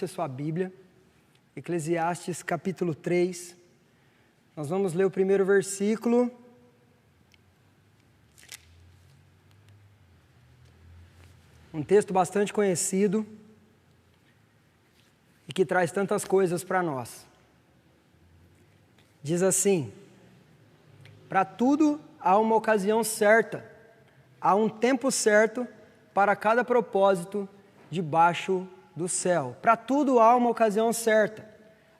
a sua Bíblia, Eclesiastes capítulo 3, nós vamos ler o primeiro versículo, um texto bastante conhecido e que traz tantas coisas para nós. Diz assim: para tudo há uma ocasião certa, há um tempo certo para cada propósito debaixo do céu. Para tudo há uma ocasião certa,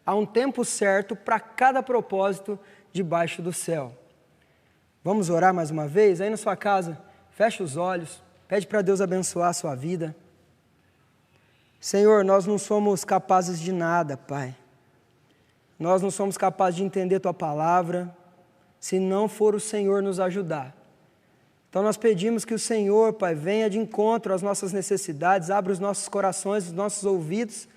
há um tempo certo para cada propósito debaixo do céu. Vamos orar mais uma vez? Aí na sua casa, fecha os olhos, pede para Deus abençoar a sua vida. Senhor, nós não somos capazes de nada, Pai. Nós não somos capazes de entender Tua palavra, se não for o Senhor nos ajudar. Então nós pedimos que o Senhor, Pai, venha de encontro às nossas necessidades, abra os nossos corações, os nossos ouvidos,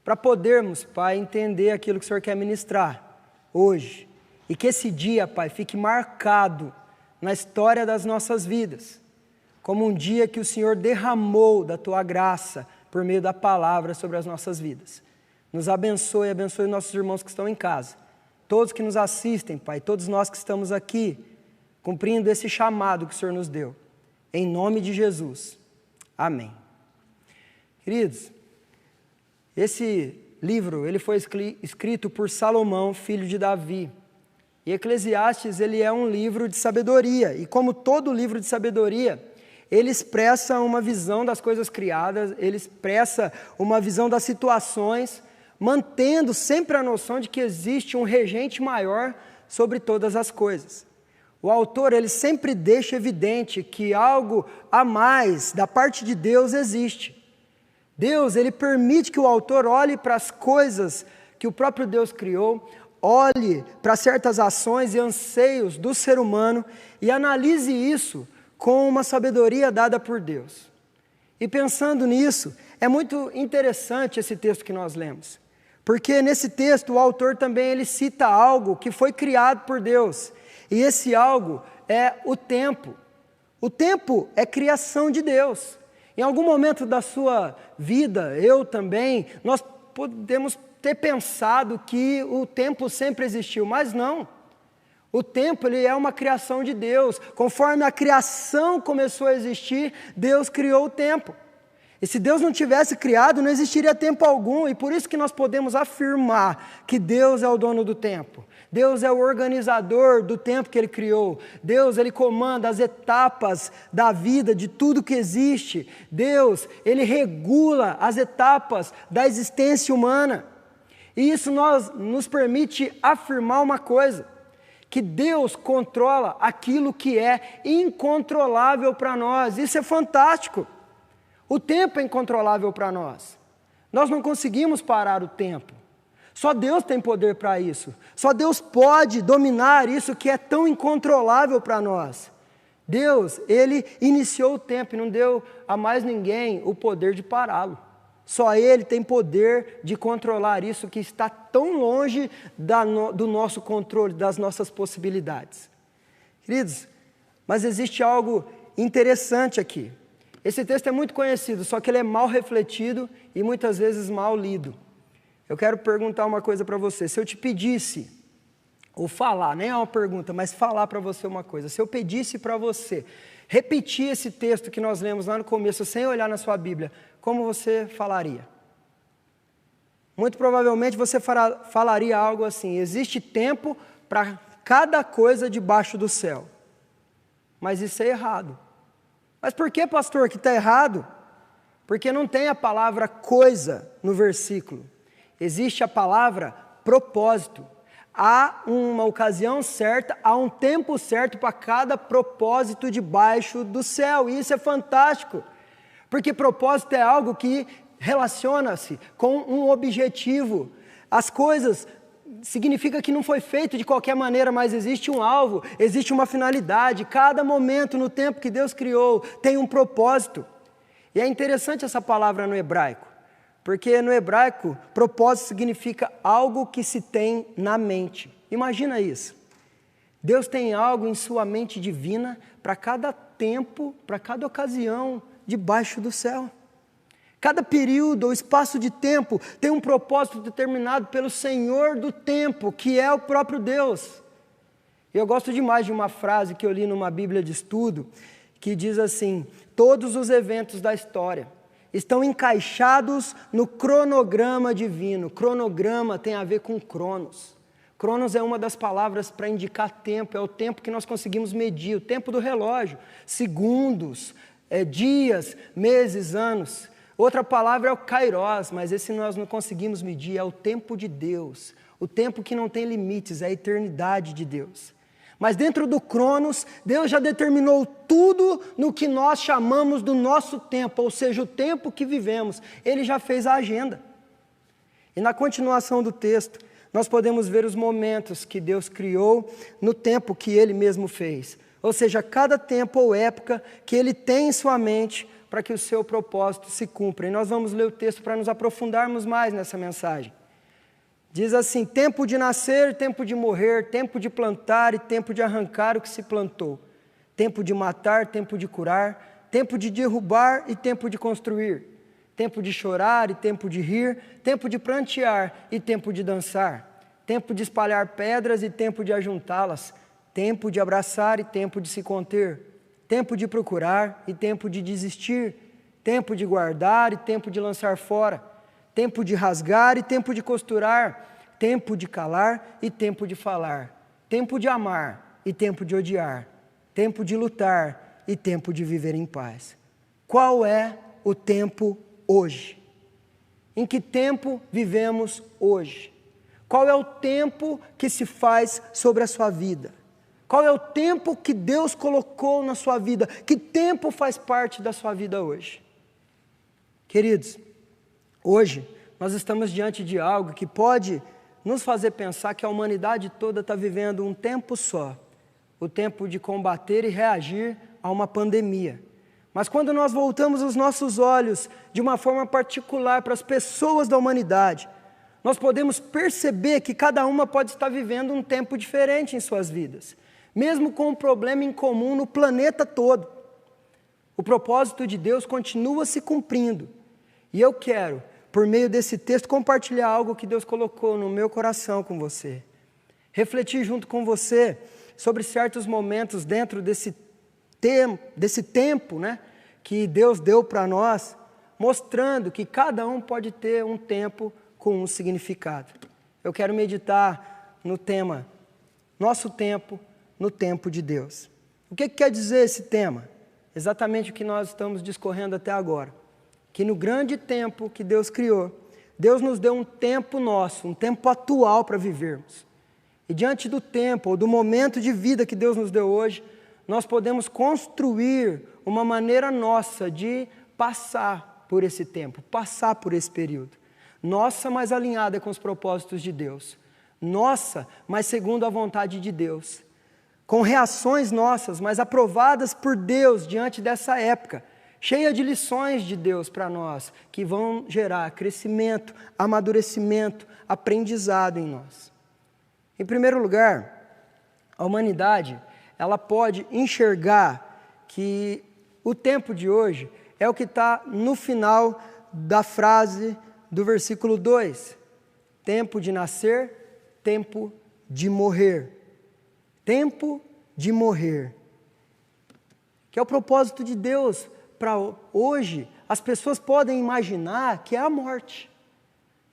para podermos, Pai, entender aquilo que o Senhor quer ministrar hoje. E que esse dia, Pai, fique marcado na história das nossas vidas, como um dia que o Senhor derramou da Tua graça por meio da palavra sobre as nossas vidas. Nos abençoe, abençoe nossos irmãos que estão em casa, todos que nos assistem, Pai, todos nós que estamos aqui, cumprindo esse chamado que o Senhor nos deu. Em nome de Jesus. Amém. Queridos, esse livro ele foi escrito por Salomão, filho de Davi. E Eclesiastes ele é um livro de sabedoria. E como todo livro de sabedoria, ele expressa uma visão das coisas criadas, ele expressa uma visão das situações, mantendo sempre a noção de que existe um regente maior sobre todas as coisas. O autor, ele sempre deixa evidente que algo a mais da parte de Deus existe. Deus, ele permite que o autor olhe para as coisas que o próprio Deus criou, olhe para certas ações e anseios do ser humano e analise isso com uma sabedoria dada por Deus. E pensando nisso, é muito interessante esse texto que nós lemos, porque nesse texto o autor também ele cita algo que foi criado por Deus. E esse algo é o tempo. O tempo é criação de Deus. Em algum momento da sua vida, eu também, nós podemos ter pensado que o tempo sempre existiu, mas não. O tempo ele é uma criação de Deus. Conforme a criação começou a existir, Deus criou o tempo. E se Deus não tivesse criado, não existiria tempo algum. E por isso que nós podemos afirmar que Deus é o dono do tempo. Deus é o organizador do tempo que Ele criou. Deus, Ele comanda as etapas da vida, de tudo que existe. Deus, Ele regula as etapas da existência humana. E isso nos permite afirmar uma coisa, que Deus controla aquilo que é incontrolável para nós. Isso é fantástico. O tempo é incontrolável para nós. Nós não conseguimos parar o tempo. Só Deus tem poder para isso. Só Deus pode dominar isso que é tão incontrolável para nós. Deus, Ele iniciou o tempo e não deu a mais ninguém o poder de pará-lo. Só Ele tem poder de controlar isso que está tão longe do nosso controle, das nossas possibilidades. Queridos, mas existe algo interessante aqui. Esse texto é muito conhecido, só que ele é mal refletido e muitas vezes mal lido. Eu quero perguntar uma coisa para você. Se eu te pedisse, ou falar, nem é uma pergunta, mas falar para você uma coisa. Se eu pedisse para você repetir esse texto que nós lemos lá no começo, sem olhar na sua Bíblia, como você falaria? Muito provavelmente você falaria algo assim: existe tempo para cada coisa debaixo do céu. Mas isso é errado. Mas por que, pastor, que está errado? Porque não tem a palavra coisa no versículo. Existe a palavra propósito. Há uma ocasião certa, há um tempo certo para cada propósito debaixo do céu. E isso é fantástico, porque propósito é algo que relaciona-se com um objetivo. As coisas significa que não foi feito de qualquer maneira, mas existe um alvo, existe uma finalidade. Cada momento no tempo que Deus criou tem um propósito. E é interessante essa palavra no hebraico, porque no hebraico, propósito significa algo que se tem na mente. Imagina isso. Deus tem algo em sua mente divina para cada tempo, para cada ocasião debaixo do céu. Cada período ou espaço de tempo tem um propósito determinado pelo Senhor do tempo, que é o próprio Deus. Eu gosto demais de uma frase que eu li numa Bíblia de estudo, que diz assim: todos os eventos da história estão encaixados no cronograma divino. Cronograma tem a ver com cronos. Cronos é uma das palavras para indicar tempo, é o tempo que nós conseguimos medir, o tempo do relógio, segundos, dias, meses, anos. Outra palavra é o kairos, mas esse nós não conseguimos medir, é o tempo de Deus, o tempo que não tem limites, é a eternidade de Deus. Mas dentro do Cronos, Deus já determinou tudo no que nós chamamos do nosso tempo, ou seja, o tempo que vivemos. Ele já fez a agenda. E na continuação do texto, nós podemos ver os momentos que Deus criou no tempo que Ele mesmo fez. Ou seja, cada tempo ou época que Ele tem em sua mente para que o seu propósito se cumpra. E nós vamos ler o texto para nos aprofundarmos mais nessa mensagem. Diz assim: tempo de nascer, tempo de morrer, tempo de plantar e tempo de arrancar o que se plantou, tempo de matar, tempo de curar, tempo de derrubar e tempo de construir, tempo de chorar e tempo de rir, tempo de prantear e tempo de dançar, tempo de espalhar pedras e tempo de ajuntá-las, tempo de abraçar e tempo de se conter, tempo de procurar e tempo de desistir, tempo de guardar e tempo de lançar fora, tempo de rasgar e tempo de costurar, tempo de calar e tempo de falar, tempo de amar e tempo de odiar, tempo de lutar e tempo de viver em paz. Qual é o tempo hoje? Em que tempo vivemos hoje? Qual é o tempo que se faz sobre a sua vida? Qual é o tempo que Deus colocou na sua vida? Que tempo faz parte da sua vida hoje? Queridos, hoje, nós estamos diante de algo que pode nos fazer pensar que a humanidade toda está vivendo um tempo só, o tempo de combater e reagir a uma pandemia. Mas quando nós voltamos os nossos olhos de uma forma particular para as pessoas da humanidade, nós podemos perceber que cada uma pode estar vivendo um tempo diferente em suas vidas, mesmo com um problema em comum no planeta todo. O propósito de Deus continua se cumprindo. E eu quero, por meio desse texto, compartilhar algo que Deus colocou no meu coração com você. Refletir junto com você sobre certos momentos dentro desse tempo, né, que Deus deu para nós, mostrando que cada um pode ter um tempo com um significado. Eu quero meditar no tema, nosso tempo, no tempo de Deus. O que quer dizer esse tema? Exatamente o que nós estamos discorrendo até agora. Que no grande tempo que Deus criou, Deus nos deu um tempo nosso, um tempo atual para vivermos. E diante do tempo, ou do momento de vida que Deus nos deu hoje, nós podemos construir uma maneira nossa de passar por esse tempo, passar por esse período. Nossa, mas alinhada com os propósitos de Deus. Nossa, mas segundo a vontade de Deus. Com reações nossas, mas aprovadas por Deus diante dessa época, cheia de lições de Deus para nós, que vão gerar crescimento, amadurecimento, aprendizado em nós. Em primeiro lugar, a humanidade, ela pode enxergar que o tempo de hoje é o que está no final da frase do versículo 2. Tempo de nascer, tempo de morrer. Tempo de morrer. Que é o propósito de Deus para hoje. As pessoas podem imaginar que é a morte.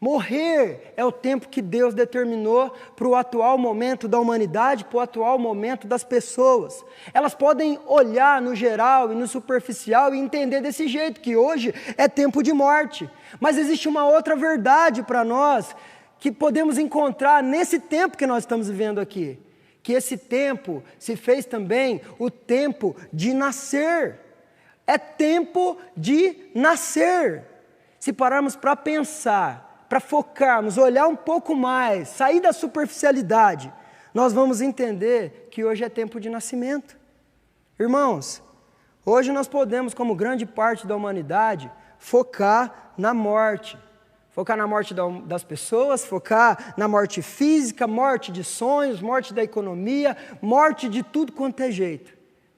Morrer é o tempo que Deus determinou para o atual momento da humanidade, para o atual momento das pessoas. Elas podem olhar no geral e no superficial e entender desse jeito, que hoje é tempo de morte. Mas existe uma outra verdade para nós, que podemos encontrar nesse tempo que nós estamos vivendo aqui. Que esse tempo se fez também o tempo de nascer. É tempo de nascer. Se pararmos para pensar, para focarmos, olhar um pouco mais, sair da superficialidade, nós vamos entender que hoje é tempo de nascimento. Irmãos, hoje nós podemos, como grande parte da humanidade, focar na morte. Focar na morte das pessoas, focar na morte física, morte de sonhos, morte da economia, morte de tudo quanto é jeito.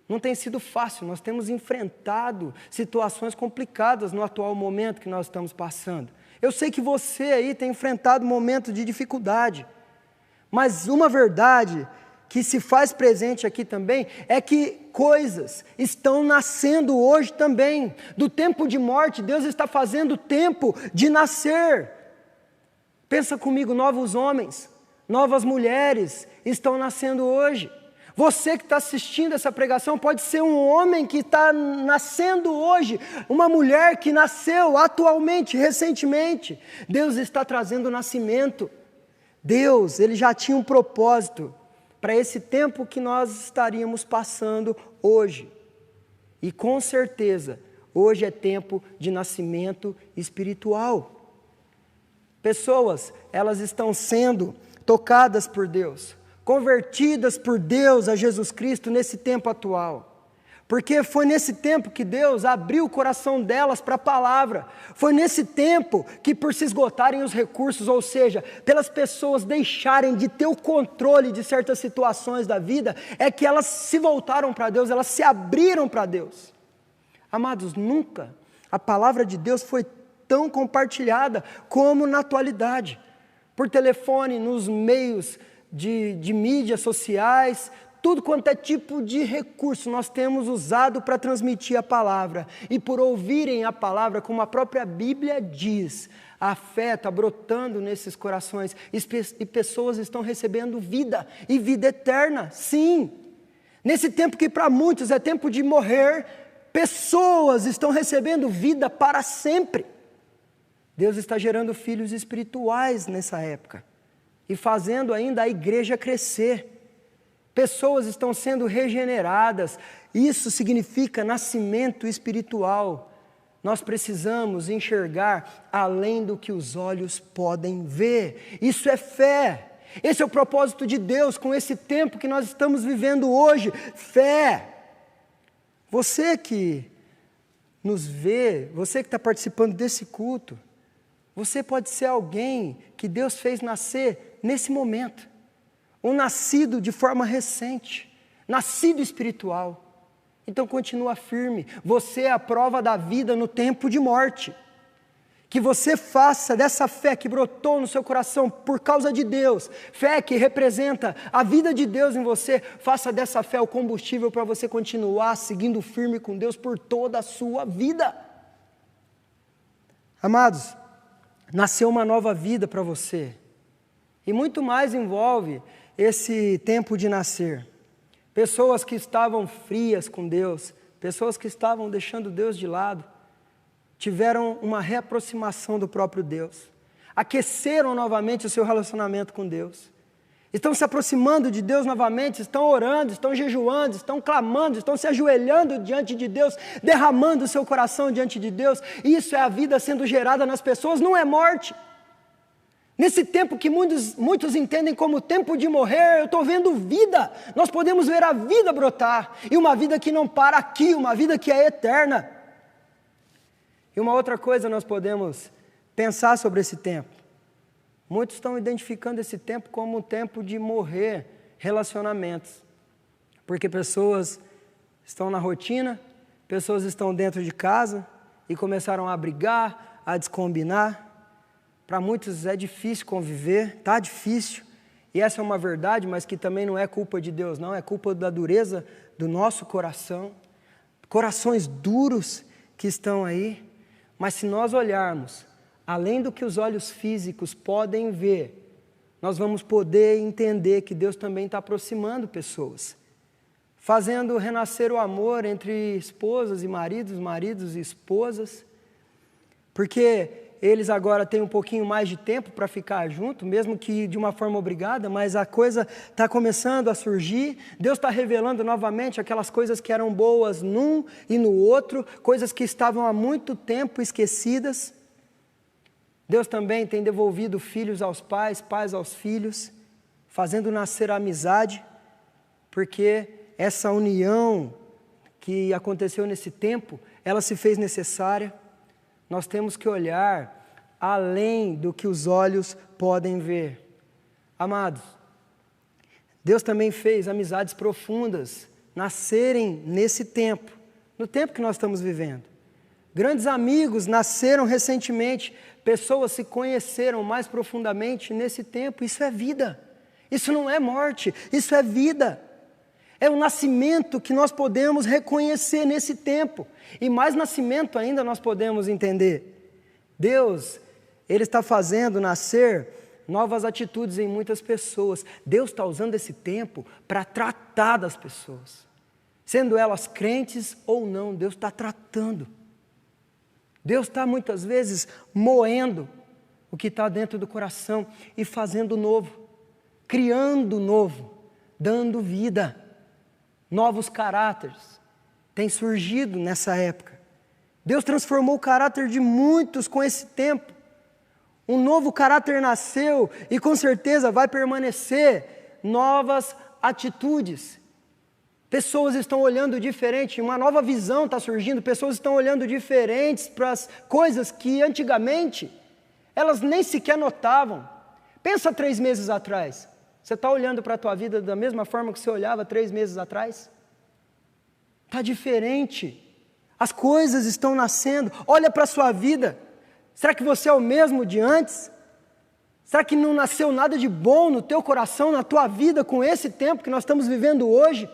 Não tem sido fácil, nós temos enfrentado situações complicadas no atual momento que nós estamos passando. Eu sei que você aí tem enfrentado momentos de dificuldade, mas uma verdade que se faz presente aqui também é que coisas estão nascendo hoje também. Do tempo de morte, Deus está fazendo tempo de nascer. Pensa comigo, novos homens, novas mulheres estão nascendo hoje. Você que está assistindo essa pregação pode ser um homem que está nascendo hoje, uma mulher que nasceu atualmente, recentemente. Deus está trazendo o nascimento. Deus, Ele já tinha um propósito para esse tempo que nós estaríamos passando hoje. E com certeza, hoje é tempo de nascimento espiritual. Pessoas, elas estão sendo tocadas por Deus, convertidas por Deus a Jesus Cristo nesse tempo atual. Porque foi nesse tempo que Deus abriu o coração delas para a palavra. Foi nesse tempo que, por se esgotarem os recursos, ou seja, pelas pessoas deixarem de ter o controle de certas situações da vida, é que elas se voltaram para Deus, elas se abriram para Deus. Amados, nunca a palavra de Deus foi tão compartilhada como na atualidade. Por telefone, nos meios de mídias sociais, tudo quanto é tipo de recurso nós temos usado para transmitir a palavra. E por ouvirem a palavra, como a própria Bíblia diz, a fé está brotando nesses corações e pessoas estão recebendo vida e vida eterna. Sim, nesse tempo que para muitos é tempo de morrer, pessoas estão recebendo vida para sempre. Deus está gerando filhos espirituais nessa época e fazendo ainda a igreja crescer. Pessoas estão sendo regeneradas, isso significa nascimento espiritual. Nós precisamos enxergar além do que os olhos podem ver, isso é fé. Esse é o propósito de Deus com esse tempo que nós estamos vivendo hoje, fé. Você que nos vê, você que está participando desse culto, você pode ser alguém que Deus fez nascer nesse momento. Um nascido de forma recente, nascido espiritual. Então continua firme, você é a prova da vida no tempo de morte. Que você faça dessa fé que brotou no seu coração por causa de Deus, fé que representa a vida de Deus em você, faça dessa fé o combustível para você continuar seguindo firme com Deus por toda a sua vida. Amados, nasceu uma nova vida para você, e muito mais envolve esse tempo de nascer. Pessoas que estavam frias com Deus, pessoas que estavam deixando Deus de lado, tiveram uma reaproximação do próprio Deus, aqueceram novamente o seu relacionamento com Deus, estão se aproximando de Deus novamente, estão orando, estão jejuando, estão clamando, estão se ajoelhando diante de Deus, derramando o seu coração diante de Deus. Isso é a vida sendo gerada nas pessoas, não é morte. Nesse tempo que muitos entendem como tempo de morrer, eu estou vendo vida. Nós podemos ver a vida brotar, e uma vida que não para aqui, uma vida que é eterna. E uma outra coisa nós podemos pensar sobre esse tempo. Muitos estão identificando esse tempo como um tempo de morrer relacionamentos. Porque pessoas estão na rotina, pessoas estão dentro de casa e começaram a brigar, a descombinar. Para muitos é difícil conviver, está difícil, e essa é uma verdade, mas que também não é culpa de Deus, não, é culpa da dureza do nosso coração, corações duros que estão aí. Mas se nós olharmos além do que os olhos físicos podem ver, nós vamos poder entender que Deus também está aproximando pessoas, fazendo renascer o amor entre esposas e maridos, maridos e esposas, porque eles agora têm um pouquinho mais de tempo para ficar junto, mesmo que de uma forma obrigada, mas a coisa está começando a surgir. Deus está revelando novamente aquelas coisas que eram boas num e no outro, coisas que estavam há muito tempo esquecidas. Deus também tem devolvido filhos aos pais, pais aos filhos, fazendo nascer a amizade, porque essa união que aconteceu nesse tempo, ela se fez necessária. Nós temos que olhar além do que os olhos podem ver. Amados, Deus também fez amizades profundas nascerem nesse tempo, no tempo que nós estamos vivendo. Grandes amigos nasceram recentemente, pessoas se conheceram mais profundamente nesse tempo. Isso é vida, isso não é morte, isso é vida. É o nascimento que nós podemos reconhecer nesse tempo. E mais nascimento ainda nós podemos entender. Deus, Ele está fazendo nascer novas atitudes em muitas pessoas. Deus está usando esse tempo para tratar das pessoas. Sendo elas crentes ou não, Deus está tratando. Deus está muitas vezes moendo o que está dentro do coração e fazendo novo, criando novo, dando vida. Novos caráteres têm surgido nessa época. Deus transformou o caráter de muitos com esse tempo. Um novo caráter nasceu e com certeza vai permanecer novas atitudes. Pessoas estão olhando diferente, uma nova visão está surgindo, pessoas estão olhando diferentes para as coisas que antigamente elas nem sequer notavam. Pensa 3 meses atrás. Você está olhando para a tua vida da mesma forma que você olhava 3 meses atrás? Está diferente. As coisas estão nascendo. Olha para a sua vida. Será que você é o mesmo de antes? Será que não nasceu nada de bom no teu coração, na tua vida, com esse tempo que nós estamos vivendo hoje?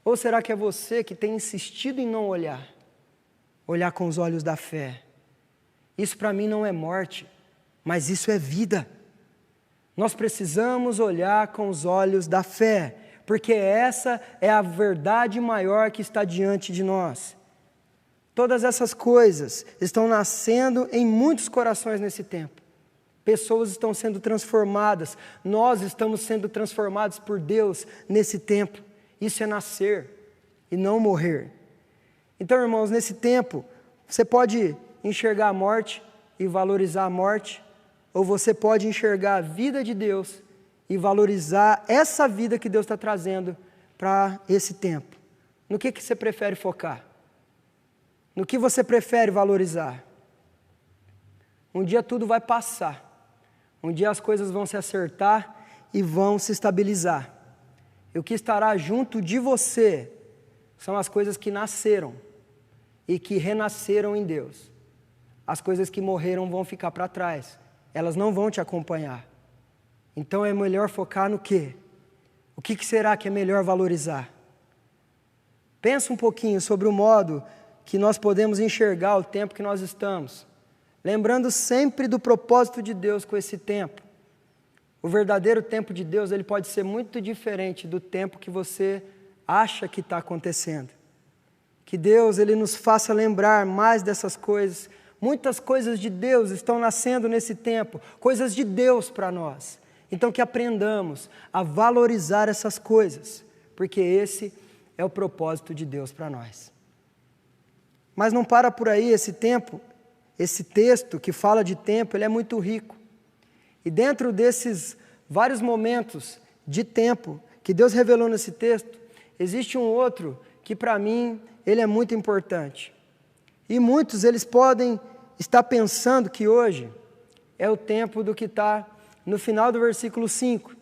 Ou será que é você que tem insistido em não olhar? Olhar com os olhos da fé. Isso para mim não é morte, mas isso é vida. Nós precisamos olhar com os olhos da fé, porque essa é a verdade maior que está diante de nós. Todas essas coisas estão nascendo em muitos corações nesse tempo. Pessoas estão sendo transformadas, nós estamos sendo transformados por Deus nesse tempo. Isso é nascer e não morrer. Então, irmãos, nesse tempo, você pode enxergar a morte e valorizar a morte, ou você pode enxergar a vida de Deus e valorizar essa vida que Deus está trazendo para esse tempo. No que você prefere focar? No que você prefere valorizar? Um dia tudo vai passar. Um dia as coisas vão se acertar e vão se estabilizar. E o que estará junto de você são as coisas que nasceram e que renasceram em Deus. As coisas que morreram vão ficar para trás. Elas não vão te acompanhar. Então é melhor focar no quê? O que será que é melhor valorizar? Pensa um pouquinho sobre o modo que nós podemos enxergar o tempo que nós estamos. Lembrando sempre do propósito de Deus com esse tempo. O verdadeiro tempo de Deus, ele pode ser muito diferente do tempo que você acha que está acontecendo. Que Deus, ele nos faça lembrar mais dessas coisas. Muitas coisas de Deus estão nascendo nesse tempo, coisas de Deus para nós. Então que aprendamos a valorizar essas coisas, porque esse é o propósito de Deus para nós. Mas não para por aí esse tempo, esse texto que fala de tempo, ele é muito rico. E dentro desses vários momentos de tempo que Deus revelou nesse texto, existe um outro que para mim ele é muito importante. E muitos eles podem estar pensando que hoje é o tempo do que está no final do versículo 5.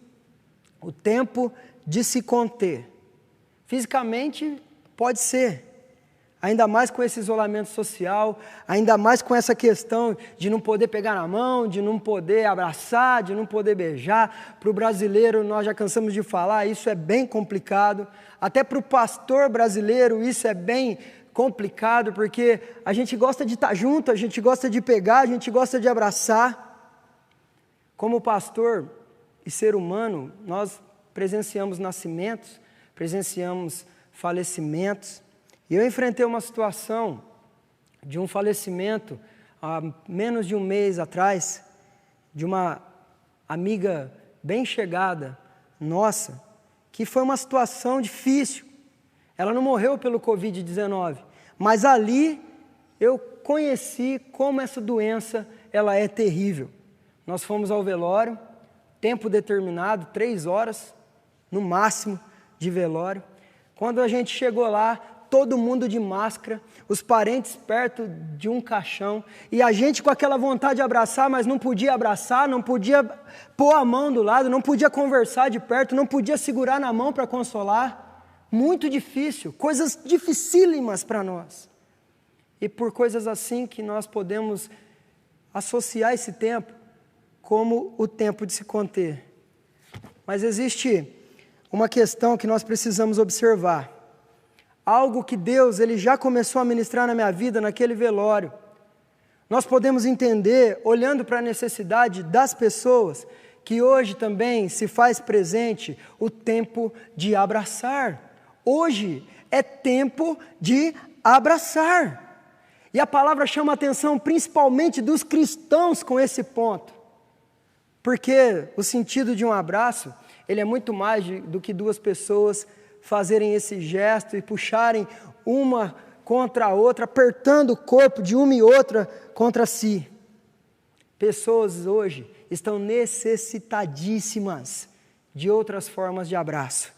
O tempo de se conter. Fisicamente pode ser. Ainda mais com esse isolamento social, ainda mais com essa questão de não poder pegar na mão, de não poder abraçar, de não poder beijar. Para o brasileiro, nós já cansamos de falar, isso é bem complicado. Até para o pastor brasileiro, isso é bem complicado, porque a gente gosta de estar junto, a gente gosta de pegar, a gente gosta de abraçar. Como pastor e ser humano, nós presenciamos nascimentos, presenciamos falecimentos. E eu enfrentei uma situação de um falecimento há menos de um mês atrás, de uma amiga bem chegada nossa, que foi uma situação difícil. Ela não morreu pelo Covid-19, mas ali eu conheci como essa doença ela é terrível. Nós fomos ao velório, tempo determinado, 3 horas no máximo de velório. Quando a gente chegou lá, todo mundo de máscara, os parentes perto de um caixão, e a gente com aquela vontade de abraçar, mas não podia abraçar, não podia pôr a mão do lado, não podia conversar de perto, não podia segurar na mão para consolar, muito difícil, coisas dificílimas para nós. E por coisas assim que nós podemos associar esse tempo como o tempo de se conter. Mas existe uma questão que nós precisamos observar. Algo que Deus ele já começou a ministrar na minha vida naquele velório. Nós podemos entender, olhando para a necessidade das pessoas, que hoje também se faz presente o tempo de abraçar. Hoje é tempo de abraçar. E a palavra chama a atenção principalmente dos cristãos com esse ponto. Porque o sentido de um abraço, ele é muito mais do que duas pessoas fazerem esse gesto e puxarem uma contra a outra, apertando o corpo de uma e outra contra si. Pessoas hoje estão necessitadíssimas de outras formas de abraço.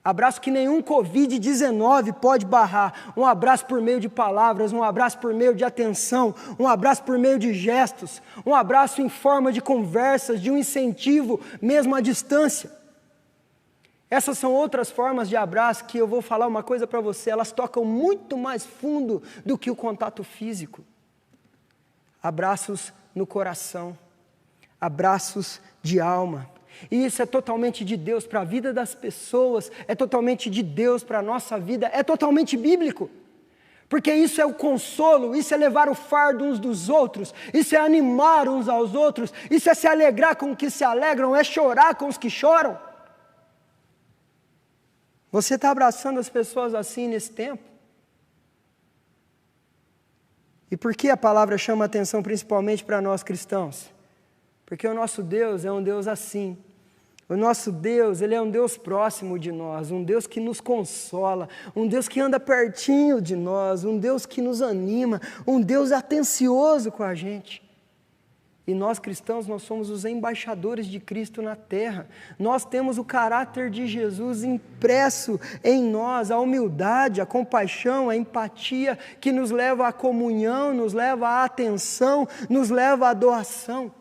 Abraço que nenhum Covid-19 pode barrar. Um abraço por meio de palavras, um abraço por meio de atenção, um abraço por meio de gestos, um abraço em forma de conversas, de um incentivo, mesmo à distância. Essas são outras formas de abraço que eu vou falar uma coisa para você, elas tocam muito mais fundo do que o contato físico. Abraços no coração, abraços de alma. E isso é totalmente de Deus para a vida das pessoas, é totalmente de Deus para a nossa vida, é totalmente bíblico. Porque isso é o consolo, isso é levar o fardo uns dos outros, isso é animar uns aos outros, isso é se alegrar com os que se alegram, é chorar com os que choram. Você está abraçando as pessoas assim nesse tempo? E por que a palavra chama a atenção principalmente para nós cristãos? Porque o nosso Deus é um Deus assim. O nosso Deus, Ele é um Deus próximo de nós, um Deus que nos consola, um Deus que anda pertinho de nós, um Deus que nos anima, um Deus atencioso com a gente. E nós cristãos, nós somos os embaixadores de Cristo na terra. Nós temos o caráter de Jesus impresso em nós, a humildade, a compaixão, a empatia que nos leva à comunhão, nos leva à atenção, nos leva à doação.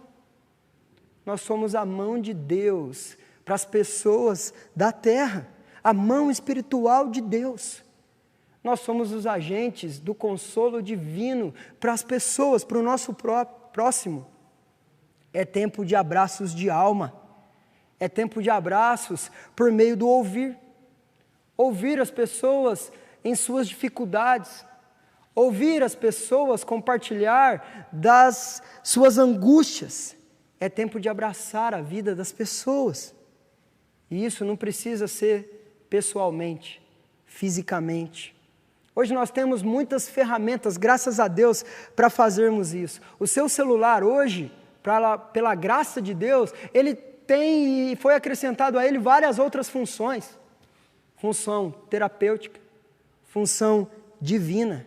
Nós somos a mão de Deus para as pessoas da terra, a mão espiritual de Deus. Nós somos os agentes do consolo divino para as pessoas, para o nosso próximo. É tempo de abraços de alma, é tempo de abraços por meio do ouvir. Ouvir as pessoas em suas dificuldades, ouvir as pessoas compartilhar das suas angústias. É tempo de abraçar a vida das pessoas. E isso não precisa ser pessoalmente, fisicamente. Hoje nós temos muitas ferramentas, graças a Deus, para fazermos isso. O seu celular hoje, pela graça de Deus, ele tem e foi acrescentado a ele várias outras funções. Função terapêutica, função divina.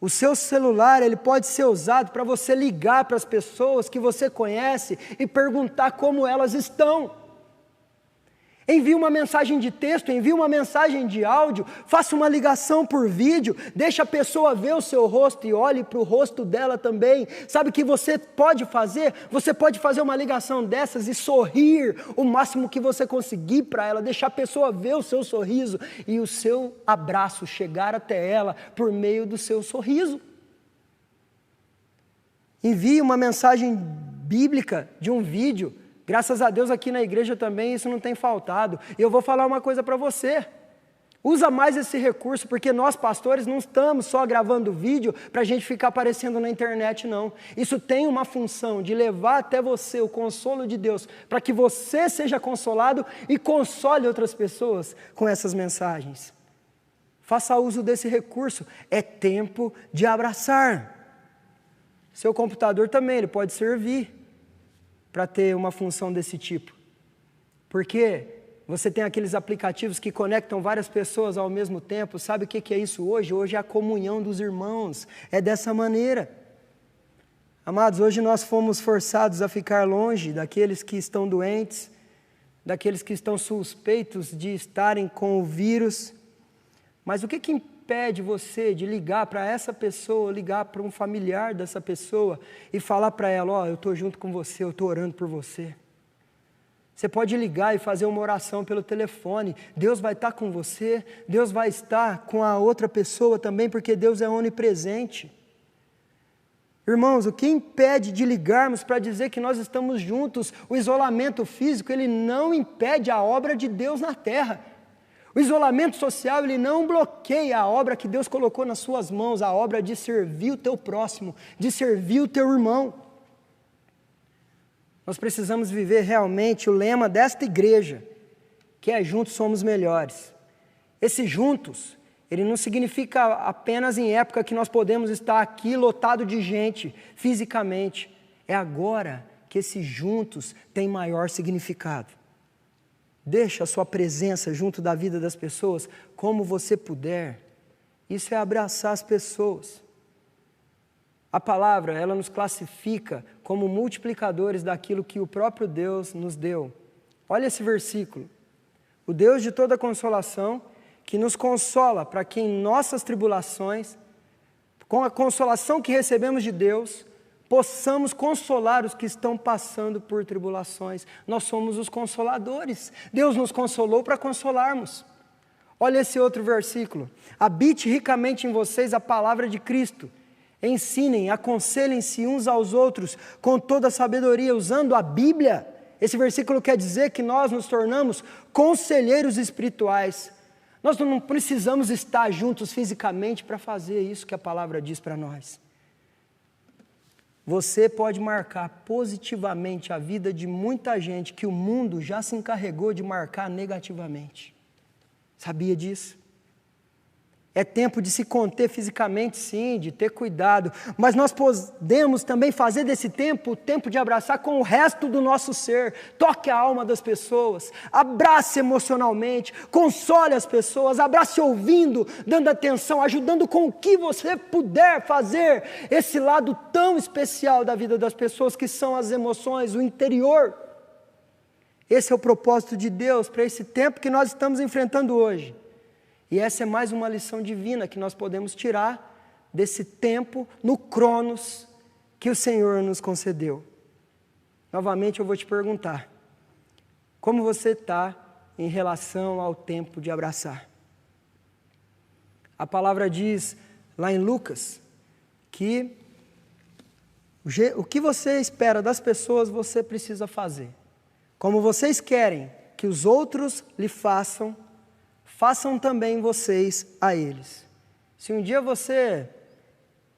O seu celular, ele pode ser usado para você ligar para as pessoas que você conhece e perguntar como elas estão. Envie uma mensagem de texto, envie uma mensagem de áudio, faça uma ligação por vídeo, deixe a pessoa ver o seu rosto e olhe para o rosto dela também. Sabe o que você pode fazer? Você pode fazer uma ligação dessas e sorrir o máximo que você conseguir para ela, deixar a pessoa ver o seu sorriso e o seu abraço chegar até ela por meio do seu sorriso. Envie uma mensagem bíblica de um vídeo. Graças a Deus aqui na igreja também isso não tem faltado. E eu vou falar uma coisa para você. Usa mais esse recurso, porque nós pastores não estamos só gravando vídeo para a gente ficar aparecendo na internet, não. Isso tem uma função de levar até você o consolo de Deus, para que você seja consolado e console outras pessoas com essas mensagens. Faça uso desse recurso. É tempo de abraçar. Seu computador também, ele pode servir para ter uma função desse tipo. Porque você tem aqueles aplicativos que conectam várias pessoas ao mesmo tempo. Sabe o que é isso hoje? Hoje é a comunhão dos irmãos. É dessa maneira. Amados, hoje nós fomos forçados a ficar longe daqueles que estão doentes, daqueles que estão suspeitos de estarem com o vírus. Mas o que impede você de ligar para essa pessoa, ligar para um familiar dessa pessoa e falar para ela, eu estou junto com você, eu estou orando por você. Você pode ligar e fazer uma oração pelo telefone. Deus vai estar com você, Deus vai estar com a outra pessoa também, porque Deus é onipresente. Irmãos, o que impede de ligarmos para dizer que nós estamos juntos? O isolamento físico, ele não impede a obra de Deus na terra. O isolamento social, ele não bloqueia a obra que Deus colocou nas suas mãos, a obra de servir o teu próximo, de servir o teu irmão. Nós precisamos viver realmente o lema desta igreja, que é juntos somos melhores. Esse juntos, ele não significa apenas em época que nós podemos estar aqui lotado de gente, fisicamente. É agora que esse juntos tem maior significado. Deixa a sua presença junto da vida das pessoas como você puder. Isso é abraçar as pessoas. A palavra, ela nos classifica como multiplicadores daquilo que o próprio Deus nos deu. Olha esse versículo. O Deus de toda consolação, que nos consola para que em nossas tribulações, com a consolação que recebemos de Deus, possamos consolar os que estão passando por tribulações. Nós somos os consoladores. Deus nos consolou para consolarmos. Olha esse outro versículo. Habite ricamente em vocês a palavra de Cristo. Ensinem, aconselhem-se uns aos outros com toda a sabedoria, usando a Bíblia. Esse versículo quer dizer que nós nos tornamos conselheiros espirituais. Nós não precisamos estar juntos fisicamente para fazer isso que a palavra diz para nós. Você pode marcar positivamente a vida de muita gente que o mundo já se encarregou de marcar negativamente. Sabia disso? É tempo de se conter fisicamente, sim, de ter cuidado, mas nós podemos também fazer desse tempo o tempo de abraçar com o resto do nosso ser. Toque a alma das pessoas, abrace emocionalmente, console as pessoas, abrace ouvindo, dando atenção, ajudando com o que você puder fazer esse lado tão especial da vida das pessoas, que são as emoções, o interior. Esse é o propósito de Deus para esse tempo que nós estamos enfrentando hoje. E essa é mais uma lição divina que nós podemos tirar desse tempo no Cronos que o Senhor nos concedeu. Novamente eu vou te perguntar, como você está em relação ao tempo de abraçar? A palavra diz lá em Lucas que o que você espera das pessoas você precisa fazer. Como vocês querem que os outros lhe façam, façam também vocês a eles. Se um dia você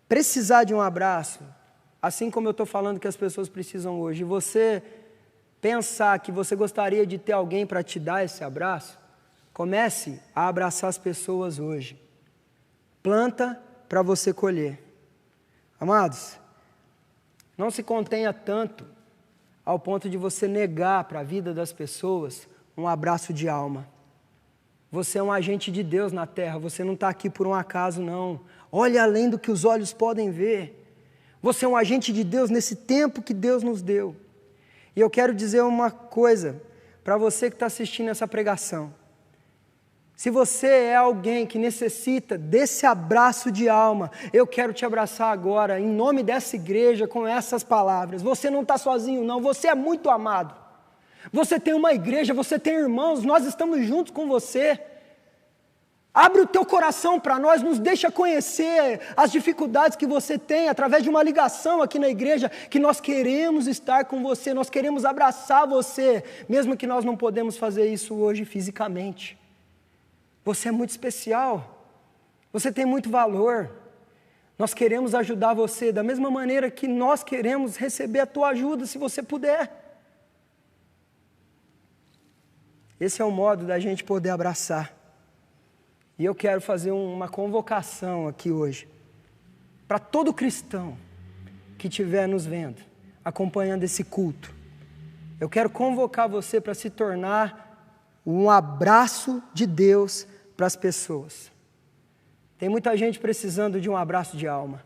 precisar de um abraço, assim como eu estou falando que as pessoas precisam hoje, e você pensar que você gostaria de ter alguém para te dar esse abraço, comece a abraçar as pessoas hoje. Planta para você colher. Amados, não se contenha tanto ao ponto de você negar para a vida das pessoas um abraço de alma. Você é um agente de Deus na terra, você não está aqui por um acaso, não. Olhe além do que os olhos podem ver. Você é um agente de Deus nesse tempo que Deus nos deu. E eu quero dizer uma coisa para você que está assistindo essa pregação. Se você é alguém que necessita desse abraço de alma, eu quero te abraçar agora, em nome dessa igreja, com essas palavras. Você não está sozinho, não, você é muito amado. Você tem uma igreja, você tem irmãos, nós estamos juntos com você. Abre o teu coração para nós, nos deixa conhecer as dificuldades que você tem, através de uma ligação aqui na igreja, que nós queremos estar com você, nós queremos abraçar você, mesmo que nós não podemos fazer isso hoje fisicamente. Você é muito especial, você tem muito valor, nós queremos ajudar você da mesma maneira que nós queremos receber a tua ajuda, se você puder. Esse é o modo da gente poder abraçar. E eu quero fazer uma convocação aqui hoje, para todo cristão que estiver nos vendo, acompanhando esse culto. Eu quero convocar você para se tornar um abraço de Deus para as pessoas. Tem muita gente precisando de um abraço de alma.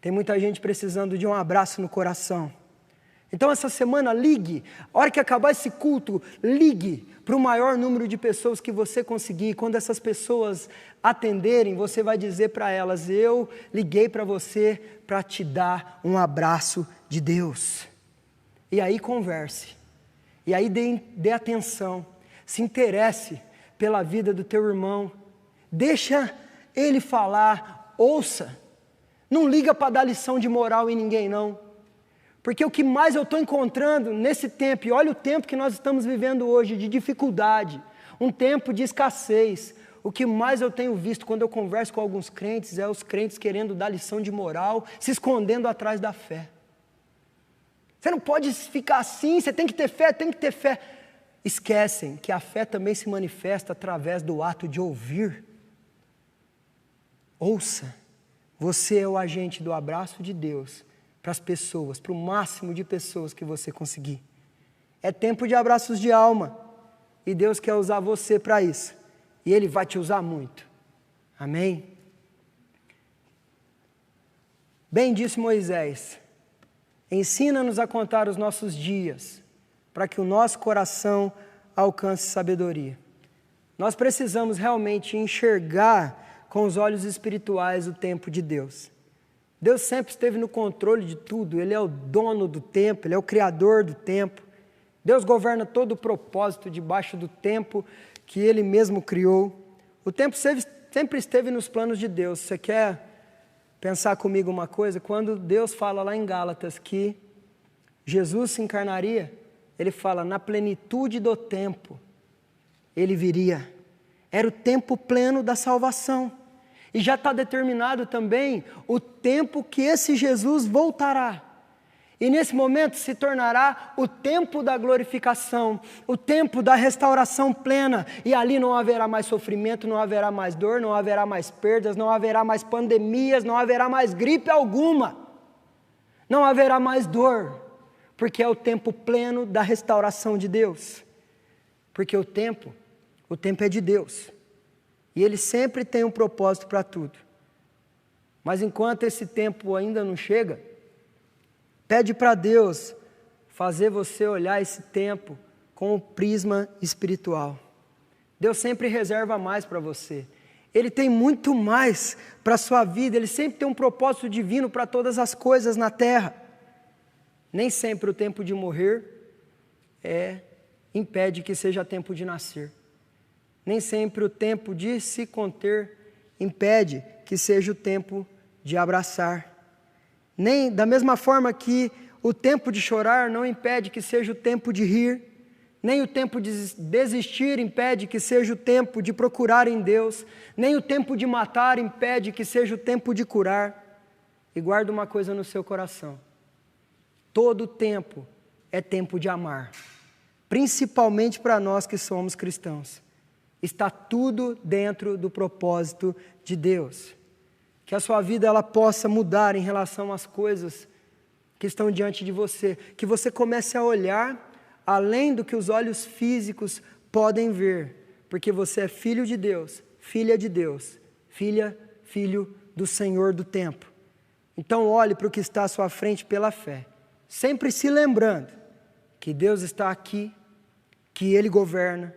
Tem muita gente precisando de um abraço no coração. Então essa semana ligue, a hora que acabar esse culto, ligue para o maior número de pessoas que você conseguir. Quando essas pessoas atenderem, você vai dizer para elas: eu liguei para você para te dar um abraço de Deus. E aí converse. E aí dê atenção, se interesse pela vida do teu irmão, deixa ele falar, ouça, não liga para dar lição de moral em ninguém não, porque o que mais eu estou encontrando nesse tempo, e olha o tempo que nós estamos vivendo hoje, de dificuldade, um tempo de escassez, o que mais eu tenho visto quando eu converso com alguns crentes, é os crentes querendo dar lição de moral, se escondendo atrás da fé. Você não pode ficar assim, você tem que ter fé, tem que ter fé. Esquecem que a fé também se manifesta através do ato de ouvir. Ouça, você é o agente do abraço de Deus para as pessoas, para o máximo de pessoas que você conseguir. É tempo de abraços de alma, e Deus quer usar você para isso, e Ele vai te usar muito. Amém? Bem disse Moisés, ensina-nos a contar os nossos dias, para que o nosso coração alcance sabedoria. Nós precisamos realmente enxergar com os olhos espirituais o tempo de Deus. Deus sempre esteve no controle de tudo, Ele é o dono do tempo, Ele é o criador do tempo. Deus governa todo o propósito debaixo do tempo que Ele mesmo criou. O tempo sempre esteve nos planos de Deus. Você quer pensar comigo uma coisa? Quando Deus fala lá em Gálatas que Jesus se encarnaria, Ele fala, na plenitude do tempo, Ele viria. Era o tempo pleno da salvação. E já está determinado também o tempo que esse Jesus voltará. E nesse momento se tornará o tempo da glorificação, o tempo da restauração plena. E ali não haverá mais sofrimento, não haverá mais dor, não haverá mais perdas, não haverá mais pandemias, não haverá mais gripe alguma. Não haverá mais dor, porque é o tempo pleno da restauração de Deus. Porque o tempo é de Deus. E Ele sempre tem um propósito para tudo. Mas enquanto esse tempo ainda não chega, pede para Deus fazer você olhar esse tempo com o prisma espiritual. Deus sempre reserva mais para você. Ele tem muito mais para a sua vida. Ele sempre tem um propósito divino para todas as coisas na terra. Nem sempre o tempo de morrer impede que seja tempo de nascer. Nem sempre o tempo de se conter impede que seja o tempo de abraçar. Nem da mesma forma que o tempo de chorar não impede que seja o tempo de rir, nem o tempo de desistir impede que seja o tempo de procurar em Deus, nem o tempo de matar impede que seja o tempo de curar. E guarda uma coisa no seu coração: todo tempo é tempo de amar, principalmente para nós que somos cristãos. Está tudo dentro do propósito de Deus. Que a sua vida ela possa mudar em relação às coisas que estão diante de você. Que você comece a olhar além do que os olhos físicos podem ver. Porque você é filho de Deus, filha de Deus, filho do Senhor do tempo. Então olhe para o que está à sua frente pela fé. Sempre se lembrando que Deus está aqui, que Ele governa,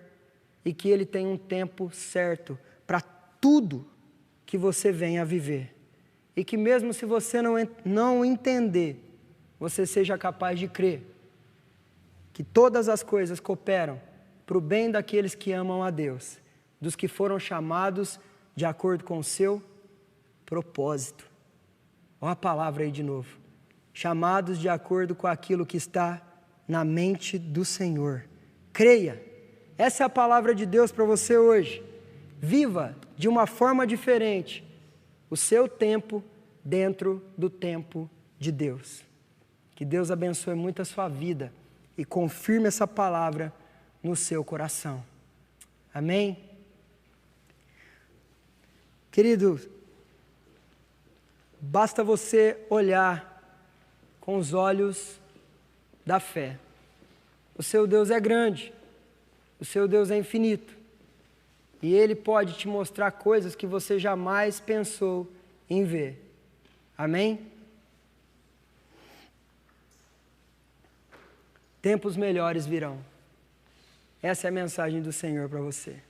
e que Ele tem um tempo certo para tudo que você venha a viver. E que mesmo se você não entender, você seja capaz de crer que todas as coisas cooperam para o bem daqueles que amam a Deus, dos que foram chamados de acordo com o seu propósito. Olha a palavra aí de novo. Chamados de acordo com aquilo que está na mente do Senhor. Creia. Essa é a palavra de Deus para você hoje. Viva de uma forma diferente o seu tempo dentro do tempo de Deus. Que Deus abençoe muito a sua vida e confirme essa palavra no seu coração. Amém? Querido, basta você olhar com os olhos da fé. O seu Deus é grande. O seu Deus é infinito, e Ele pode te mostrar coisas que você jamais pensou em ver. Amém? Tempos melhores virão. Essa é a mensagem do Senhor para você.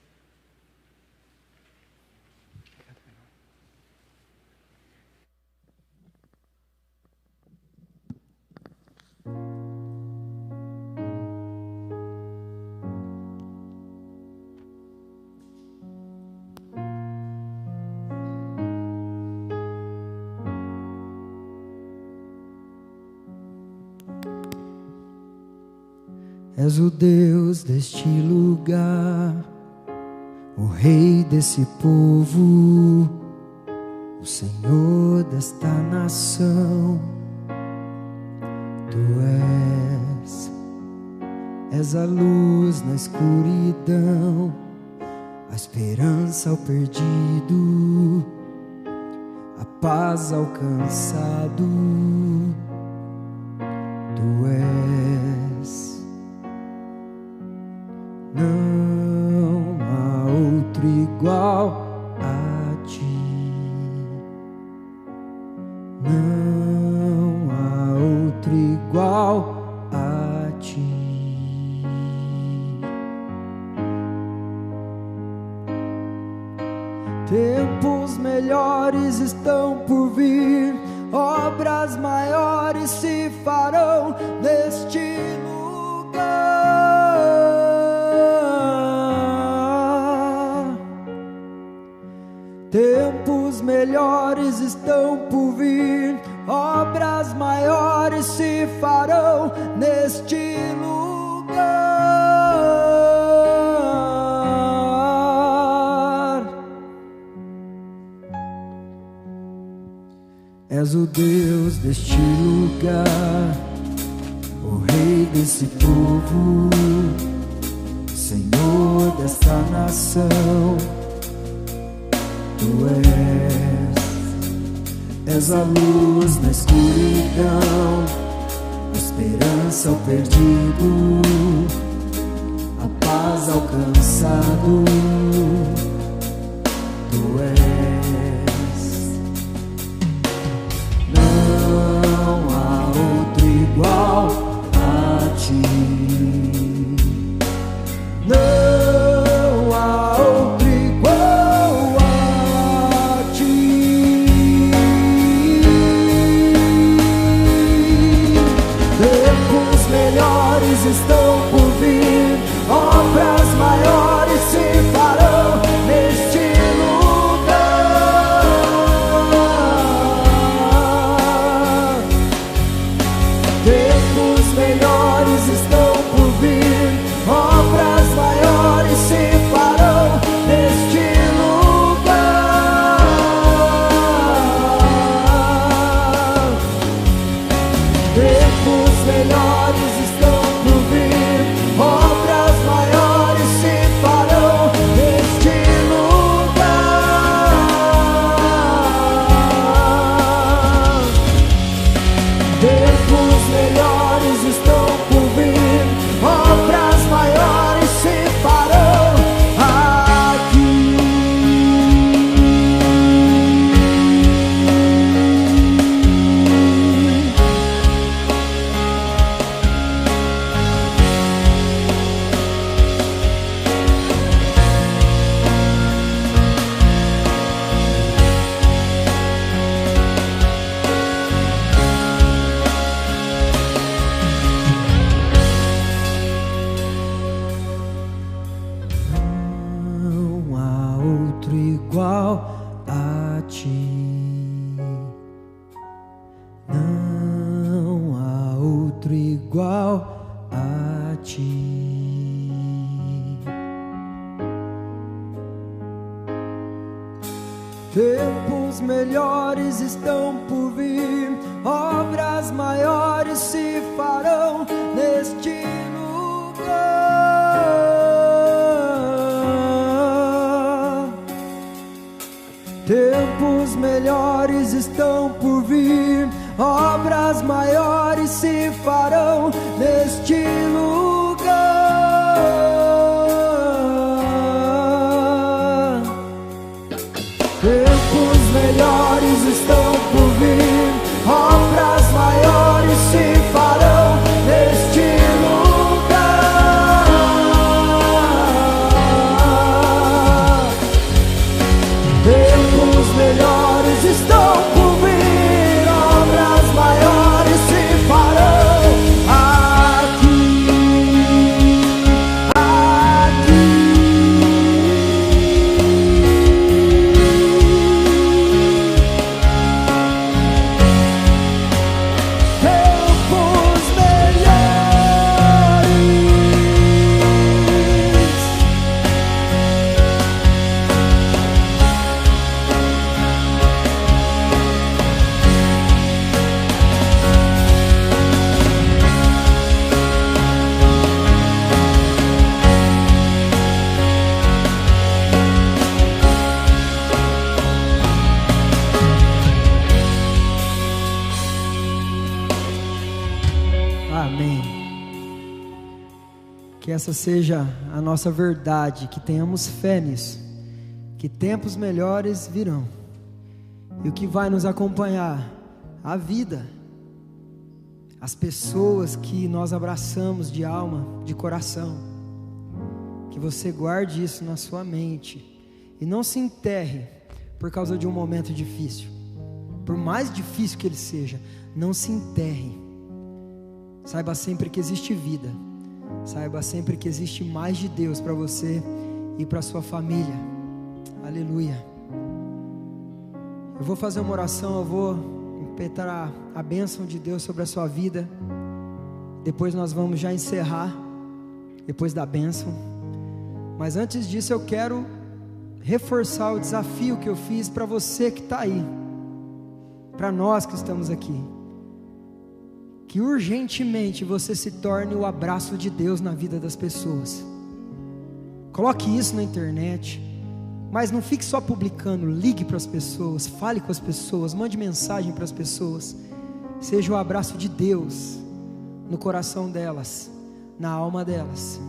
És o Deus deste lugar, o Rei desse povo, o Senhor desta nação. Tu és a luz na escuridão, a esperança ao perdido, a paz ao cansado. Tu és, não há outro igual a ti, não há outro igual a ti. Tempos melhores estão por vir, obras maiores se farão neste lugar. Tempos melhores estão por vir, obras maiores se farão neste lugar. És o Deus deste lugar, o Rei desse povo, Senhor desta nação. Tu és a luz na escuridão, a esperança ao perdido, a paz ao cansado. Tu és, não há outro igual a ti, não há outro igual a ti. Tempos melhores estão por vir, obras maiores se farão neste lugar. Tempos melhores estão por vir, obras maiores se farão neste lugar. Tempos melhores estão por vir, obras maiores se farão neste lugar. Tempos melhores estão por vir, obras maiores se farão aqui. Não há outro igual a ti, não há outro igual a ti. Tempos melhores estão por vir, obras maiores se farão neste lugar. Tempos melhores estão por vir, obras maiores se farão neste lugar. Tempos melhores estão por vir, obras maiores se farão neste lugar. Tempos melhores estão por vir, obras maiores se farão aqui. Que essa seja a nossa verdade, que tenhamos fé nisso, que tempos melhores virão, e o que vai nos acompanhar, a vida, as pessoas que nós abraçamos de alma, de coração, que você guarde isso na sua mente, e não se enterre por causa de um momento difícil, por mais difícil que ele seja, não se enterre. Saiba sempre que existe vida, saiba sempre que existe mais de Deus para você e para sua família. Aleluia. Eu vou fazer uma oração, eu vou impetrar a bênção de Deus sobre a sua vida. Depois nós vamos já encerrar, depois da bênção. Mas antes disso eu quero reforçar o desafio que eu fiz para você que está aí, para nós que estamos aqui. Que urgentemente você se torne o abraço de Deus na vida das pessoas. Coloque isso na internet, mas não fique só publicando. Ligue para as pessoas, fale com as pessoas, mande mensagem para as pessoas. Seja o abraço de Deus no coração delas, na alma delas.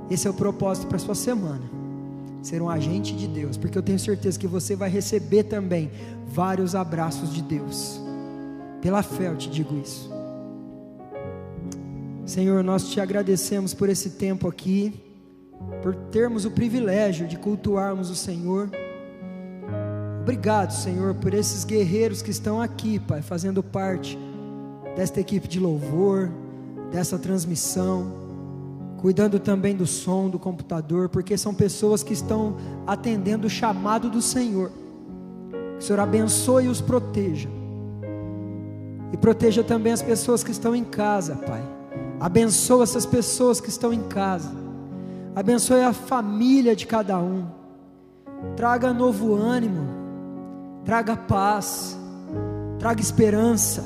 Esse é o propósito para a sua semana, ser um agente de Deus, porque eu tenho certeza que você vai receber também vários abraços de Deus. Pela fé eu te digo isso. Senhor, nós te agradecemos por esse tempo aqui, por termos o privilégio de cultuarmos o Senhor. Obrigado, Senhor, por esses guerreiros que estão aqui, Pai, fazendo parte desta equipe de louvor, dessa transmissão, cuidando também do som, do computador, porque são pessoas que estão atendendo o chamado do Senhor. Que o Senhor abençoe e os proteja, e proteja também as pessoas que estão em casa, Pai. Abençoa essas pessoas que estão em casa, abençoe a família de cada um, traga novo ânimo, traga paz, traga esperança,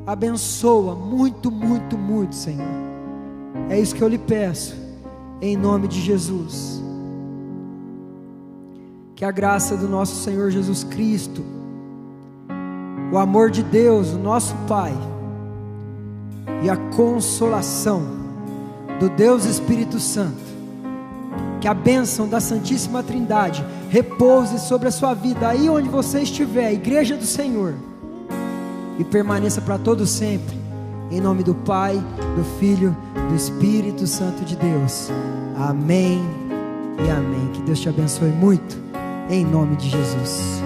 abençoa muito, muito, muito, Senhor. É isso que eu lhe peço, em nome de Jesus. Que a graça do nosso Senhor Jesus Cristo, o amor de Deus, o nosso Pai, e a consolação do Deus Espírito Santo, que a bênção da Santíssima Trindade repouse sobre a sua vida, aí onde você estiver, Igreja do Senhor, e permaneça para todo sempre, em nome do Pai, do Filho, do Espírito Santo de Deus. Amém e amém. Que Deus te abençoe muito, em nome de Jesus.